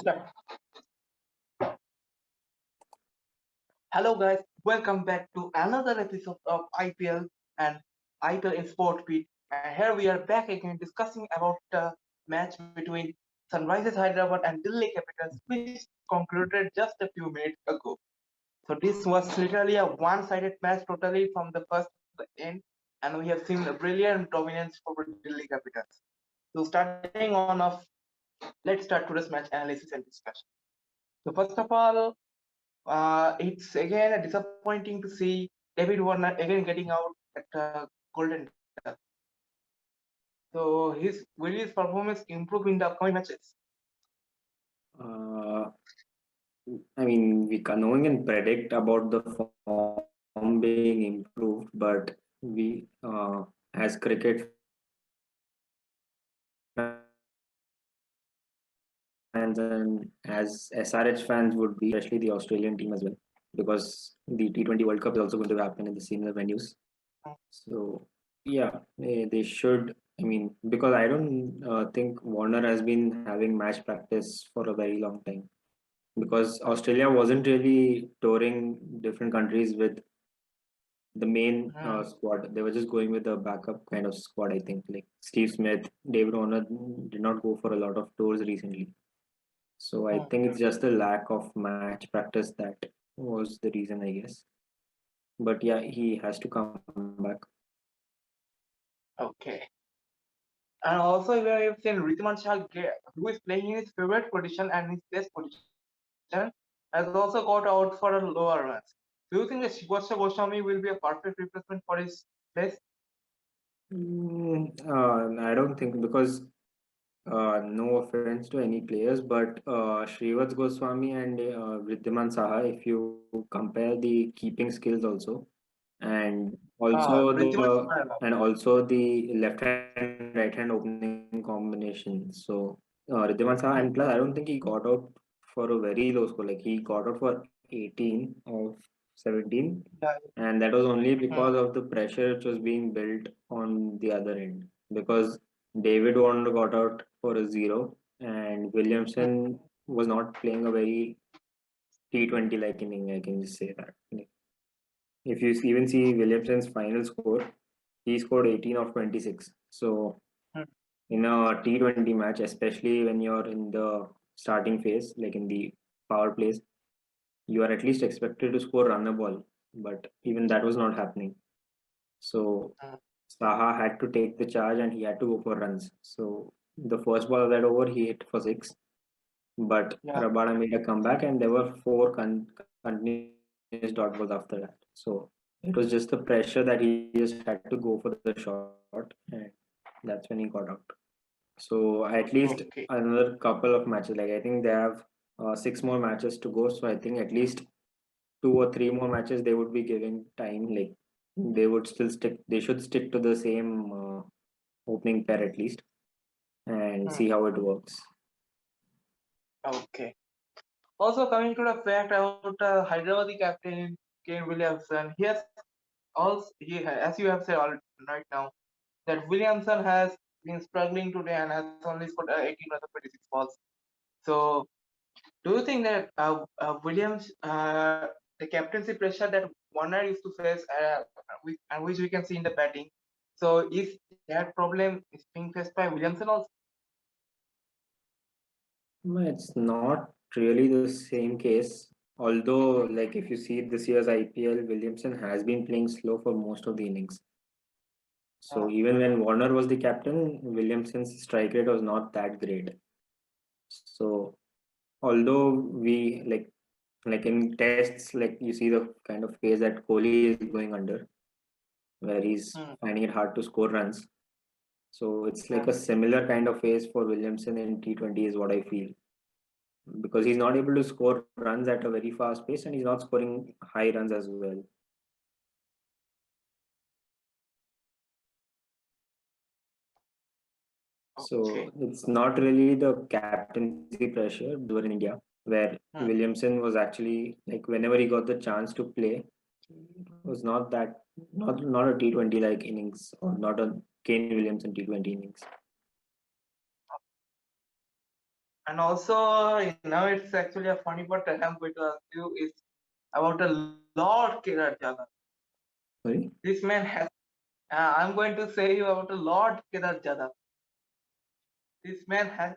Start. Hello guys, welcome back to another episode of IPL and IPL in Sport Beat. And here we are back again discussing about the match between Sunrisers Hyderabad and Delhi Capitals, which concluded just a few minutes ago. So this was literally a one-sided match totally from the first to the end, and we have seen a brilliant dominance for Delhi Capitals. So starting on off, let's start today's match analysis and discussion. So first of all, it's again disappointing to see David Warner again getting out at Golden Duck. So will his performance improve in the upcoming matches? Uh, I mean, no one can predict about the form being improved, but we, as cricket fans and as SRH fans would be especially the Australian team as well, because the T20 World Cup is also going to happen in the similar venues. So yeah, they should. I mean, because I don't think Warner has been having match practice for a very long time. Because Australia wasn't really touring different countries with the main squad. They were just going with the backup kind of squad, I think. Like Steve Smith, David Warner did not go for a lot of tours recently. So I think it's just the lack of match practice that was the reason, I guess. But yeah, he has to come back. Okay. And also we have seen Ridhiman Shah, who is playing in his favorite position and his best position, has also got out for a lower runs. Do you think that Shivasha Goswami will be a perfect replacement for his place? I don't think because no offense to any players, but Shrivats Goswami and Vridhiman Saha, if you compare the keeping skills also, and Ridhiman Shah. also the left hand right hand opening combination. So Ridhiman Saha, and plus I don't think he got out for a very low score. Like he got out for 18 of 17, Yeah. and that was only because of the pressure which was being built on the other end. Because David Warner got out for a zero, and Williamson was not playing a very T20 like inning. I can just say that. Like, if you even see Williamson's final score, he scored 18 of 26. So in a T20 match, especially when you're in the starting phase, like in the power plays, you are at least expected to score run the ball. But even that was not happening. So Saha had to take the charge and he had to go for runs. So the first ball of that over, he hit for six. But Yeah. Rabada made a comeback and there were four continuous dot balls after that. So it was just the pressure that he just had to go for the shot and that's when he got out. So at least another couple of Okay. matches, like I think they have 6 more matches to go. So I think at least 2 or 3 more matches they would be giving time. Like they should stick to the same opening pair at least and Hmm. see how it works. Okay. Also coming to the fact about Hyderabadi captain Kane Williamson, as you have said right now, that Williamson has been struggling today and has only scored 18 rather 26 balls. So, do you think that the captaincy pressure that Warner used to face, and which we can see in the batting, so is that problem is being faced by Williamson also? No, it's not really the same case. Although, like if you see this year's IPL, Williamson has been playing slow for most of the innings. So Uh, even when Warner was the captain, Williamson's strike rate was not that great. So although like in tests, like you see the kind of phase that Kohli is going under, where he's hmm, finding it hard to score runs. So it's like yeah. a similar kind of phase for Williamson in T20 is what I feel. Because he's not able to score runs at a very fast pace and he's not scoring high runs as well. Okay. So it's not really the captaincy pressure over in India, where Hmm. Williamson was actually like whenever he got the chance to play, it was not a T20 like innings or not a Kane Williamson T20 innings. And also, it's actually a funny part that I'm going to ask you is about the Lord Kedar Jadhav. Sorry? This man has. I'm going to say you about the Lord Kedar Jadhav. This man has.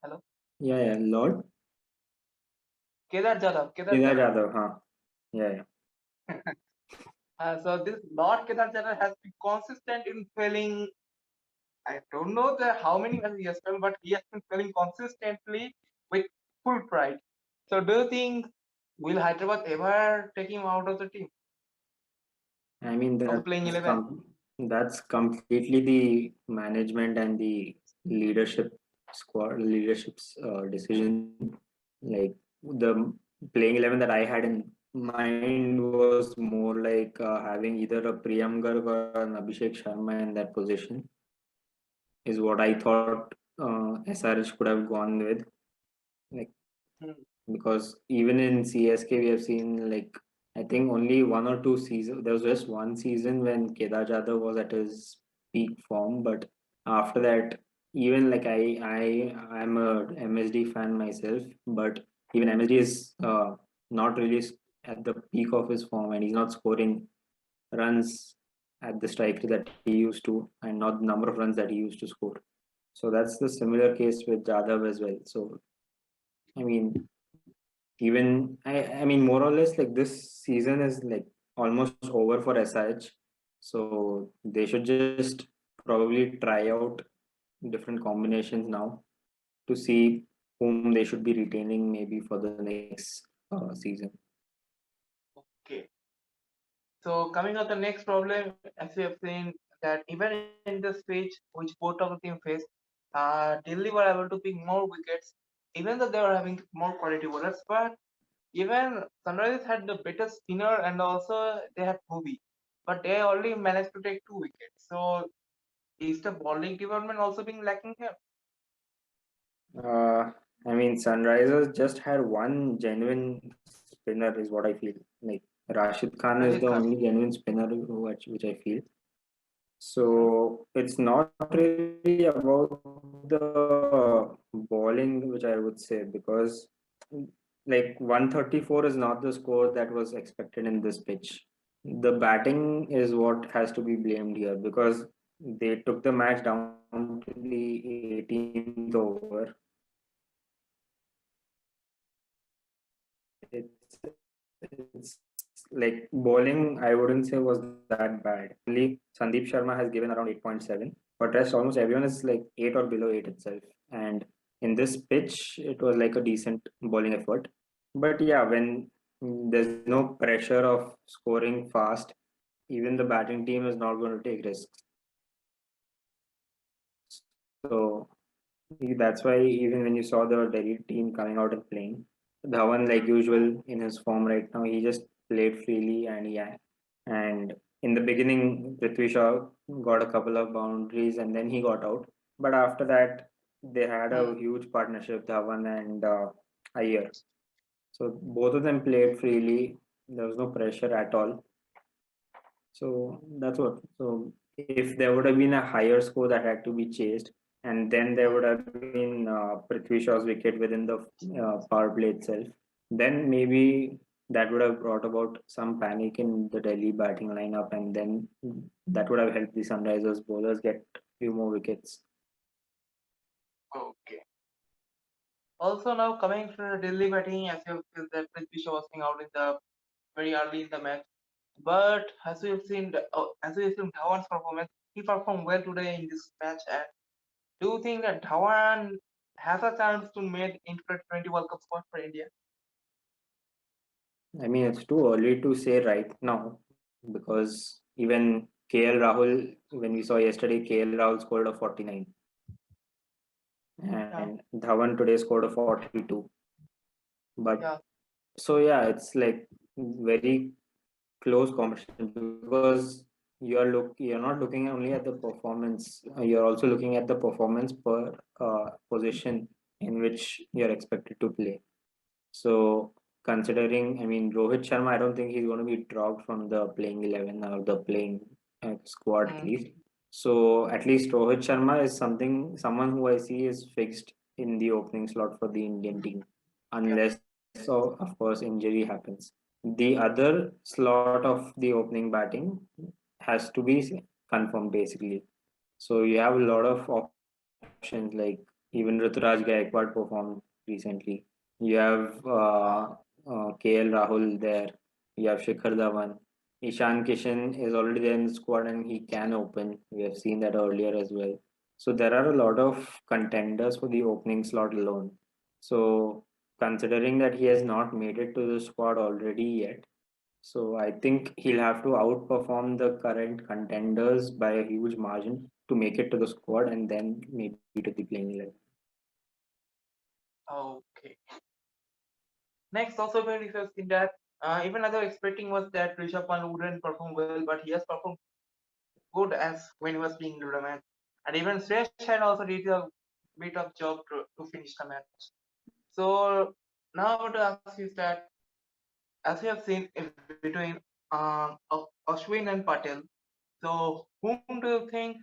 Hello, Yeah, yeah, Lord Kedar Jadhav. Kedar Kedar Jadhav. Jadhav, huh? Yeah, yeah. So this Lord Kedar Jadhav has been consistent in failing. I don't know how many matches he has failed, but he has been failing consistently with full pride. So do you think will Hyderabad ever take him out of the team I mean, of the playing 11? that's completely the management and the leadership leadership's decision. Like the playing 11 that I had in mind was more like having either a Priyam Garg or an Abhishek Sharma in that position, is what I thought SRH could have gone with. Like, Hmm. because even in CSK we have seen, like, I think only one or two seasons. There was just one season when Kedar Jadhav was at his peak form, but after that, even like I'm a MSD fan myself, but even MSD is not really at the peak of his form, and he's not scoring runs at the strike rate that he used to, and not the number of runs that he used to score. So that's the similar case with Jadhav as well. So I mean, even I mean, more or less, like this season is like almost over for SRH. So they should just probably try out different combinations now to see whom they should be retaining maybe for the next season. Okay. So coming on the next problem, as we have seen that even in the stage which both of the team faced, Delhi were able to pick more wickets, even though they were having more quality bowlers. But even Sunrisers had the better spinner and also they had Bhuvi, but they only managed to take 2 wickets. So is the bowling development also being lacking here? Uh, I mean, Sunrisers just had one genuine spinner, is what I feel. Like Rashid Khan is the Rashid Khan. only genuine spinner which I feel. Mhm. So it's not really about the bowling, which I would say, because like 134 is not the score that was expected in this pitch. The batting is what has to be blamed here, because they took the match down to the 18th over. It's like bowling, I wouldn't say was that bad. Only Sandeep Sharma has given around 8.7, but rest almost everyone is like 8 or below 8 itself. And in this pitch, it was like a decent bowling effort. But yeah, when there's no pressure of scoring fast, even the batting team is not going to take risks. So that's why even when you saw the Delhi team coming out and playing, Dhawan, like usual in his form right now, he just played freely, and yeah. And in the beginning, Prithvi Shaw got a couple of boundaries and then he got out. But after that, they had a Hmm. huge partnership, Dhawan and Iyer. So both of them played freely. There was no pressure at all. So that's what. So if there would have been a higher score that had to be chased, and then there would have been Prithvi Shaw's wicket within the power play itself, then maybe that would have brought about some panic in the Delhi batting lineup, and then that would have helped the Sunrisers bowlers get few more wickets. Okay. Also now coming to the Delhi batting, as you have seen that Prithvi Shaw was out in the very early in the match. But as we have seen, as we have seen Dhawan's performance, he performed well today in this match. And do you think that Dhawan has a chance to make into the 20 World Cup squad for India? I mean, it's too early to say right now, because even KL Rahul, when we saw yesterday, KL Rahul scored a 49 Yeah, and Dhawan today scored a 42. But yeah. so yeah, it's like very close competition, because you're not looking only at the performance, you're also looking at the performance per position in which you're expected to play. So considering, I mean, Rohit Sharma, I don't think he's going to be dropped from the playing 11 or the playing squad at Mm, least. So at least Rohit Sharma is someone who I see is fixed in the opening slot for the Indian team, unless, Yeah. of course, injury happens. The other slot of the opening batting has to be confirmed basically. So you have a lot of options like even Ruturaj Gaikwad performed recently. You have KL Rahul there. You have Shikhar Dhawan. Ishan Kishan is already there in the squad and he can open. We have seen that earlier as well. So there are a lot of contenders for the opening slot alone. So considering that he has not made it to the squad already yet, so I think he'll have to outperform the current contenders by a huge margin to make it to the squad and then maybe to the playing 11. Okay. Next, also when we have seen that even other expecting was that Rishabh Pant wouldn't perform well, but he has performed good as when he was playing in the match. And even Sresh had also did a bit of job to finish the match. So now I want to ask you is that as we have seen between Ashwin and Patel, so whom do you think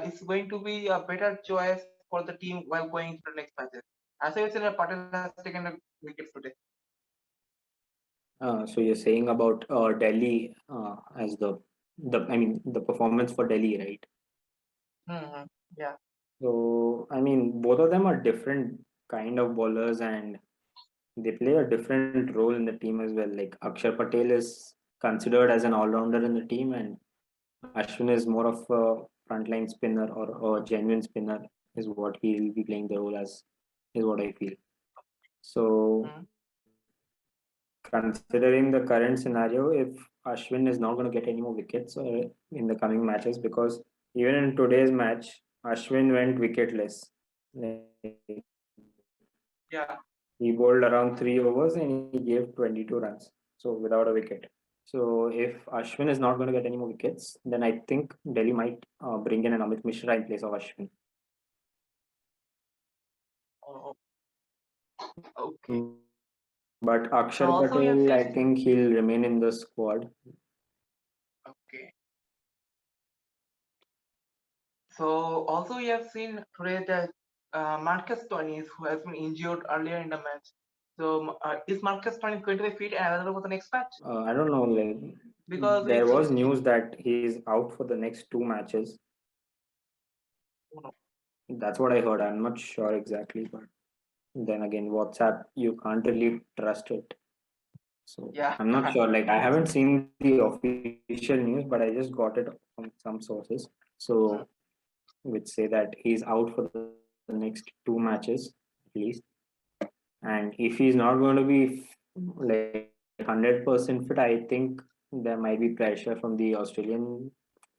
is going to be a better choice for the team while going to the next matches? As I said, Patel has taken the wickets today. So you're saying about Delhi as the I mean the performance for Delhi, right? Hmm. Yeah. So I mean both of them are different kind of bowlers and they play a different role in the team as well. Like Akshar Patel is considered as an all-rounder in the team, and Ashwin is more of a frontline spinner or a genuine spinner, is what he'll be playing the role as, is what I feel. So, Hmm. considering the current scenario, if Ashwin is not going to get any more wickets in the coming matches, because even in today's match, Ashwin went wicketless. Like he bowled Yeah. around 3 overs and he gave 22 runs, so without a wicket. So if Ashwin is not going to get any more wickets, then I think Delhi might bring in an Amit Mishra in place of Ashwin. Oh, okay. But So Akshar also we have Patel, seen. I think he'll remain in the squad. Okay. So also we have seen today that Marcus Stoinis, who has been injured earlier in the match. So is Marcus Stoinis going to be fit and available for the next match? I don't know, like Because there it's was news that he's out for the next two matches. oh no. That's what I heard. I'm not sure exactly, but then again, WhatsApp, you can't really trust it. So Yeah. I'm not sure. Like I haven't seen the official news, but I just got it from some sources. So Mm, which say that he's out for the next two matches at least. And if he's not going to be like 100% fit, I think there might be pressure from the Australian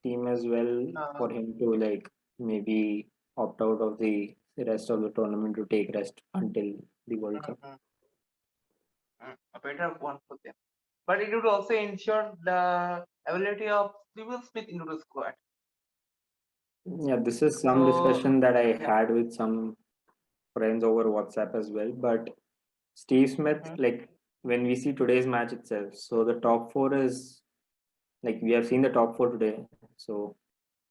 team as well for him to uh, like maybe opt out of the rest of the tournament to take rest until the World Cup. mm, mm, a better one for them. But it would also ensure the ability of Civil Smith into the squad. Yeah, this is some So discussion that I yeah. had with some friends over WhatsApp as well. But Steve Smith, Mm, like when we see today's match itself, so the top four is like we have seen the top four today. So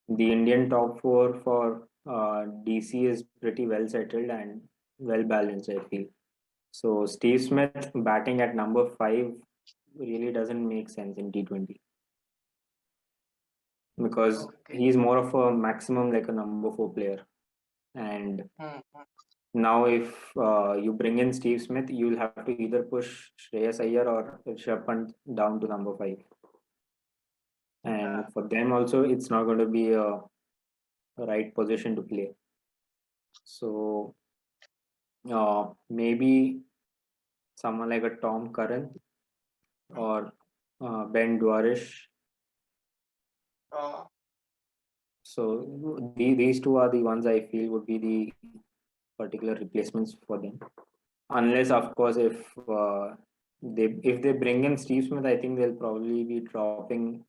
the Indian top four for DC is pretty well settled and well balanced, I feel. So Steve Smith batting at number five really doesn't make sense in T20 because okay. he's more of a maximum like a number four player. And Mm, mm, now, if you bring in Steve Smith, you'll have to either push Shreyas Iyer or Rishabh Pant down to number five. yeah. And for them also, it's not going to be a right position to play. So maybe someone like a Tom Curran Mm, or Ben Dwarish. uh, So these two are the ones I feel would be the particular replacements for them. Unless, of course, if they bring in Steve Smith, I think they'll probably be dropping.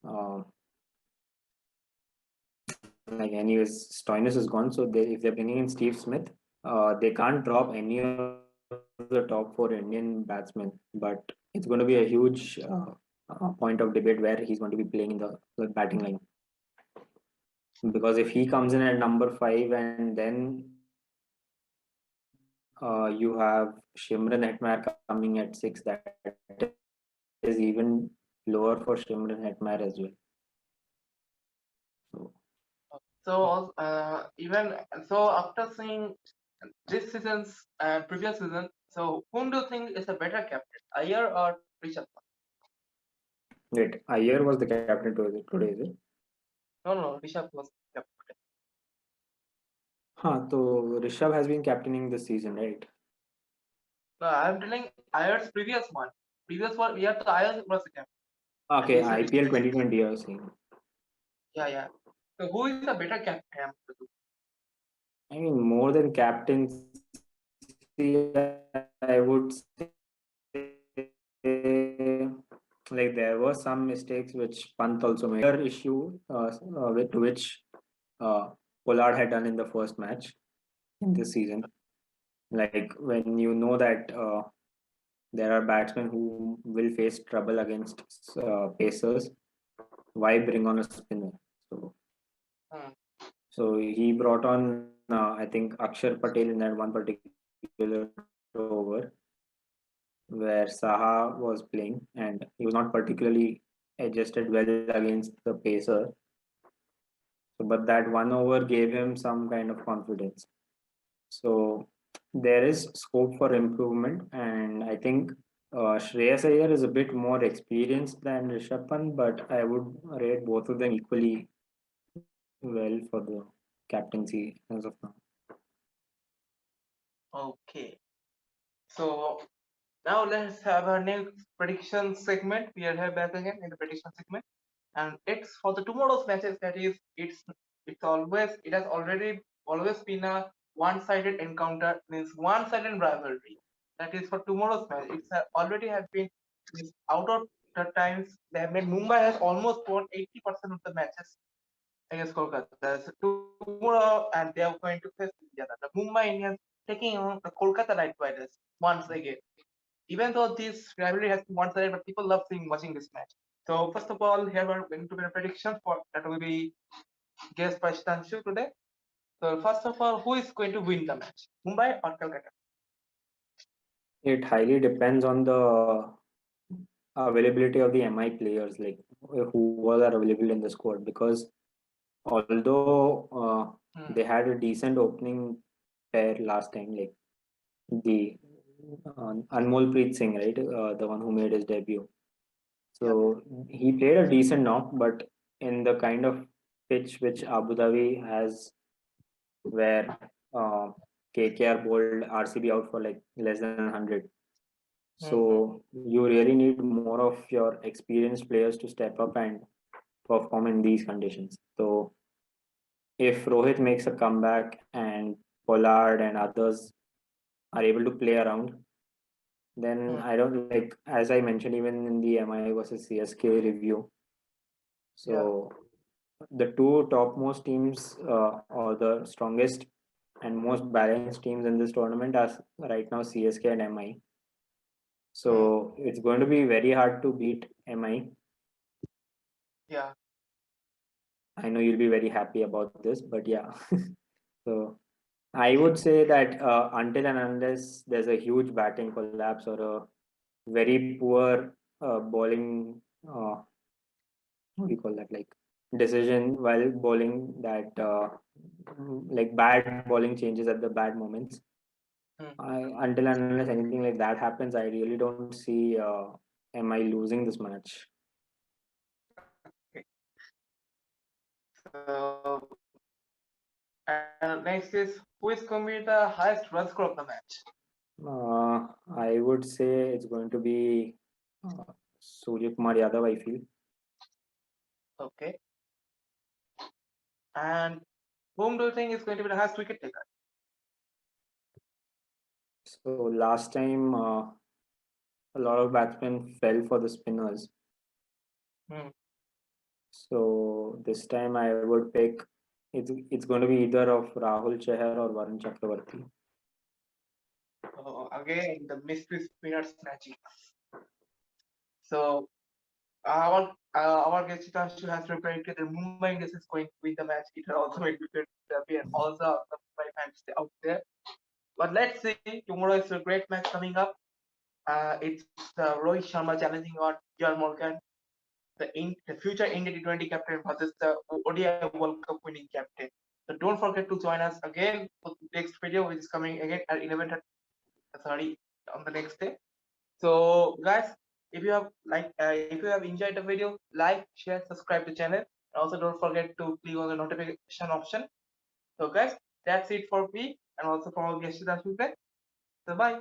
Uh, like, anyways, Stoinis is gone, so if they're bringing in Steve Smith, they can't drop any of the top four Indian batsmen. But it's going to be a huge point of debate where he's going to be playing in the batting line. Because if he comes in at number five and then you have Shimran Hetmar coming at 6. That is even lower for Shimran Hetmar as well. So So even so, after seeing this season's and previous season, so whom do you think is a better captain, Iyer or Rishabh? wait, Iyer was the captain today, is it? No, no, Rishabh was captain. Huh, so Rishabh has been captaining this season, right? No, I'm telling Iyer's previous one. Previous one, yeah, the Iyer was the captain, and Okay, you said IPL Rishabh. 2020, I was saying. Yeah, yeah. So who is a better captain? I mean, more than captaincy, I would say like there were some mistakes which Pant also made. Issue to which Pollard had done in the first match in this season. Like when you know that there are batsmen who will face trouble against pacers, why bring on a spinner? So, Hmm. so he brought on, I think, Akshar Patel in that one particular over where Saha was playing, and he was not particularly adjusted well against the pacer. So, but that one over gave him some kind of confidence. So there is scope for improvement, and I think Shreyas Iyer is a bit more experienced than Rishabh Pant, but I would rate both of them equally well for the captaincy as of now. Okay. So now let's have our next prediction segment. We are here back again in the prediction segment, and it's for the tomorrow's matches. That is, it has always been a one-sided encounter, means one-sided rivalry. That is for tomorrow's match. Already have been, means out of the times they have made, Mumbai has almost won 80% of the matches against Kolkata. So tomorrow, and they are going to face each other. The Mumbai Indians taking on the Kolkata Knight Riders once again. Even though this rivalry has been one-sided, but people love watching this match. So first of all, here we're going to be a prediction for that will be guessed by Shitanshu today. So first of all, who is going to win the match, Mumbai or Calcutta? It highly depends on the availability of the MI players, like who all are available in the squad. Because although Hmm. they had a decent opening pair last time, like the Anmol Preet Singh, right, the one who made his debut. Yeah. So he played a decent knock, but in the kind of pitch which Abu Dhabi has, where KKR bowled RCB out for like less than 100. Hmm. So you really need more of your experienced players to step up and perform in these conditions. So if Rohit makes a comeback and Pollard and others are able to play around, then Hmm. I don't like, as I mentioned even in the MI versus CSK review. Yeah. So the two topmost teams or the strongest and most balanced teams in this tournament are right now CSK and MI. Hmm. So it's going to be very hard to beat MI. Yeah. I know you'll be very happy about this, but yeah. So I Okay. would say that until and unless there's a huge batting collapse or a very poor bowling, what do you call that, like decision while bowling, that like bad bowling changes at the bad moments. Hmm. Until and unless anything like that happens, I really don't see MI losing this match. Okay. So and next is, who is going to be the highest run score of the match? I would say it's going to be uh, Surya Kumar Yadav, I feel. Okay. And whom do you think is going to be the highest wicket taker? So last time, a lot of batsmen fell for the spinners. Hmm. So this time I would pick, it's going to be either of Rahul Chahar or Varun Chakravarti. Again, the mystery spinners magic. So our guest Hitanshu has predicted that Mumbai Indians is going to win the match. It will also make me feel happy, and also the Mumbai fans out there. But let's see. Tomorrow is a great match coming up. It's Rohit Sharma challenging on John Morgan, the future India T20 captain versus the ODI World Cup winning captain. So don't forget to join us again for the next video, which is coming again at 11:30 on the next day. So guys, if you have enjoyed the video, like, share, subscribe to channel. And also don't forget to click on the notification option. So guys, that's it for me and also for our guest. So bye.